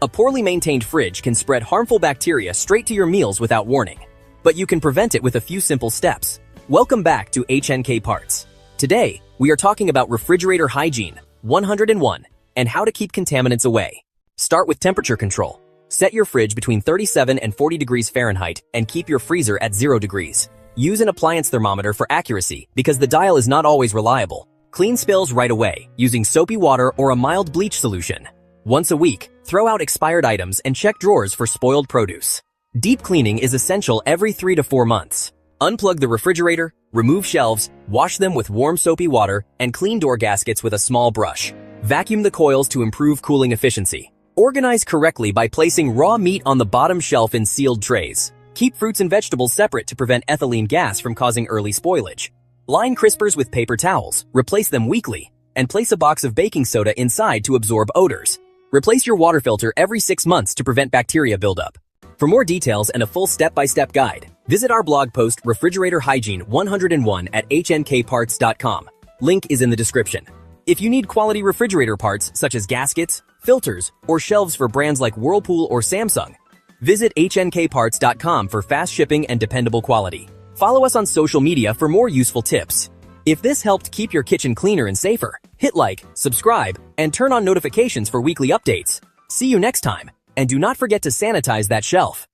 A poorly maintained fridge can spread harmful bacteria straight to your meals without warning. But you can prevent it with a few simple steps. Welcome back to HnK Parts. Today, we are talking about refrigerator hygiene 101 and how to keep contaminants away. Start with temperature control. Set your fridge between 37 and 40 degrees Fahrenheit and keep your freezer at 0 degrees. Use an appliance thermometer for accuracy because the dial is not always reliable. Clean spills right away using soapy water or a mild bleach solution. Once a week, throw out expired items and check drawers for spoiled produce. Deep cleaning is essential every 3 to 4 months. Unplug the refrigerator, remove shelves, wash them with warm soapy water, and clean door gaskets with a small brush. Vacuum the coils to improve cooling efficiency. Organize correctly by placing raw meat on the bottom shelf in sealed trays. Keep fruits and vegetables separate to prevent ethylene gas from causing early spoilage. Line crispers with paper towels, replace them weekly, and place a box of baking soda inside to absorb odors. Replace your water filter every 6 months to prevent bacteria buildup. For more details and a full step-by-step guide, visit our blog post Refrigerator Hygiene 101 at HnKParts.com. Link is in the description. If you need quality refrigerator parts such as gaskets, filters, or shelves for brands like Whirlpool or Samsung, visit HnKParts.com for fast shipping and dependable quality. Follow us on social media for more useful tips. If this helped keep your kitchen cleaner and safer, hit like, subscribe, and turn on notifications for weekly updates. See you next time, and do not forget to sanitize that shelf.